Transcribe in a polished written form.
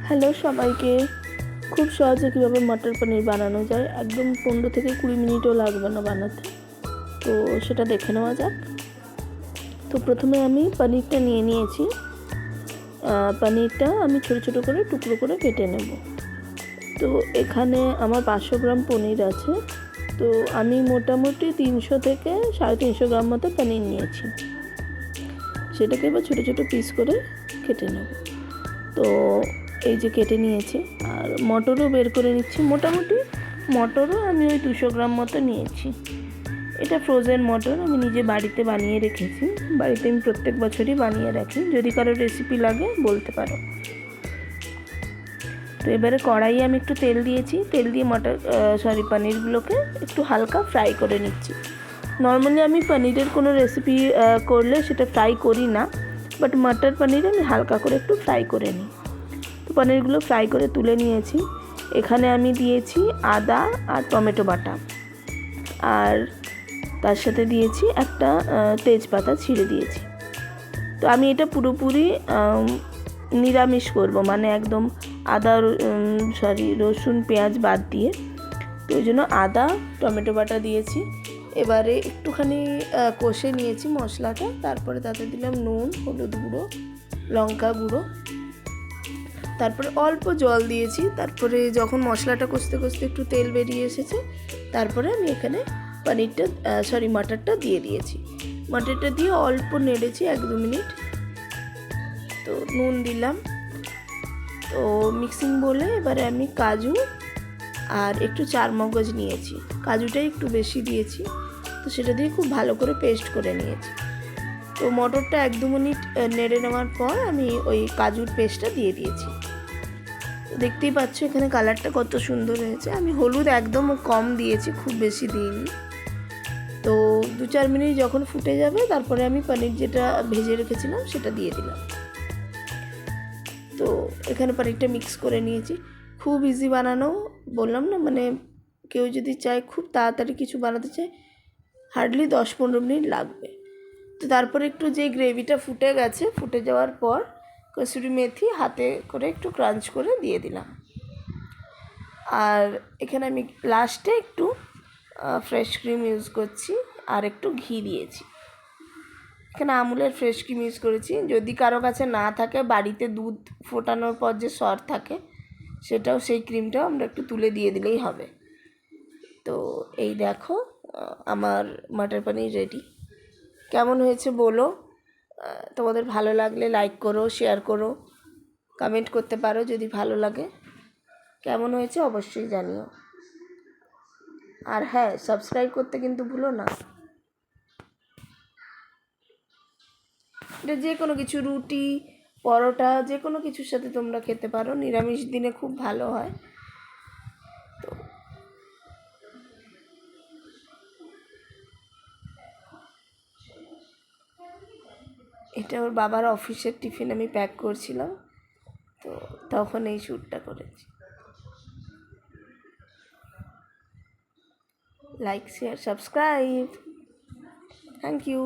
Hello সবাইকে। খুব সহজে কীভাবে মটর পনির বানানো যায়, একদম 15 থেকে 20 মিনিটও লাগবে না বানাতে। তো সেটা দেখে নেওয়া যাক। তো প্রথমে আমি পনিরটা নিয়ে নিয়েছি। পনিরটা আমি ছোটো ছোটো করে টুকরো করে কেটে নেব। তো এখানে আমার 500 গ্রাম পনির আছে। তো আমি মোটামুটি 300 থেকে 350 গ্রাম মতো পনির নিয়েছি। সেটাকে এবার ছোটো ছোটো পিস করে কেটে নেব। তো এই যে কেটে নিয়েছি, আর মটরও বের করে নিচ্ছি। মোটামুটি মটরও আমি ওই 200 গ্রাম মতো নিয়েছি। এটা ফ্রোজেন মটর, আমি নিজে বাড়িতে বানিয়ে রেখেছি। বাড়িতে আমি প্রত্যেক বছরই বানিয়ে রাখি, যদি কারো রেসিপি লাগে বলতে পারো। তো এবারে কড়াইয়ে আমি একটু তেল দিয়েছি। তেল দিয়ে পনিরগুলোকে একটু হালকা ফ্রাই করে নিচ্ছি। নর্মালি আমি পনিরের কোনো রেসিপি করলে সেটা ফ্রাই করি না, বাট মটর পনির আমি হালকা করে একটু ফ্রাই করে নিই। তো পনিরগুলো ফ্রাই করে তুলে নিয়েছি। এখানে আমি দিয়েছি আদা আর টমেটো বাটা, আর তার সাথে দিয়েছি একটা তেজপাতা ছিঁড়ে দিয়েছি। তো আমি এটা পুরোপুরি নিরামিষ করব, মানে একদম রসুন পেঁয়াজ বাদ দিয়ে। তো ওই জন্য আদা টমেটো বাটা দিয়েছি। এবারে একটুখানি কষে নিয়েছি মশলাটা। তারপরে তাতে দিলাম নুন, হলুদ গুঁড়ো, লঙ্কা গুঁড়ো, তারপরে অল্প জল দিয়েছি। তারপরে যখন মশলাটা কষতে কষতে একটু তেল বেরিয়ে এসেছে, তারপরে আমি এখানে মটরটা দিয়ে দিয়েছি। মটরটা দিয়ে অল্প নেড়েছি 1-2 মিনিট। তো নুন দিলাম। তো মিক্সিং বলে এবারে আমি কাজু আর একটু চারমগজ নিয়েছি। কাজুটাই একটু বেশি দিয়েছি। তো সেটা দিয়ে খুব ভালো করে পেস্ট করে নিয়েছি। তো মটরটা 1-2 মিনিট নেড়ে নেওয়ার পর আমি ওই কাজুর পেস্টটা দিয়ে দিয়েছি। দেখতেই পাচ্ছ এখানে কালারটা কত সুন্দর হয়েছে। আমি হলুদ একদম কম দিয়েছি, খুব বেশি দিইনি। তো 2-4 মিনিট যখন ফুটে যাবে, তারপরে আমি পনির যেটা ভেজে রেখেছিলাম সেটা দিয়ে দিলাম। তো এখানে পনিরটা মিক্স করে নিয়েছি। খুব ইজি বানানো, বললাম না, মানে কেউ যদি চায় খুব তাড়াতাড়ি কিছু বানাতে চায়, হার্ডলি 10-15 মিনিট লাগবে। তো তারপরে একটু যে গ্রেভিটা ফুটে গেছে, ফুটে যাওয়ার পর কসুরি মেথি হাতে করে একটু ক্রাঞ্চ করে দিয়ে দিলাম। আর এখানে আমি লাস্টে একটু ফ্রেশ ক্রিম ইউজ করছি, আর একটু ঘি দিয়েছি। এখানে আমুলের ফ্রেশ ক্রিম ইউজ করেছি। যদি কারো কাছে না থাকে, বাড়িতে দুধ ফোটানোর পর যে সর থাকে, সেই ক্রিমটাও আমরা একটু তুলে দিয়ে দিলেই হবে। তো এই দেখো, আমার মটর পনির রেডি। কেমন হয়েছে বলো। তোমাদের ভালো লাগলে লাইক করো, শেয়ার করো, কমেন্ট করতে পারো যদি ভালো লাগে। কেমন হয়েছে অবশ্যই জানিও। আর হ্যাঁ, সাবস্ক্রাইব করতে কিন্তু ভুলো না। এটা যে কোনো কিছু, রুটি, পরোটা, যে কোনো কিছুর সাথে তোমরা খেতে পারো। নিরামিষ দিনে খুব ভালো হয়। তো এটা ওর বাবার অফিসের টিফিন আমি প্যাক করছিলাম, তো তখন এই শ্যুটটা করেছি। Like, share, subscribe. Thank you.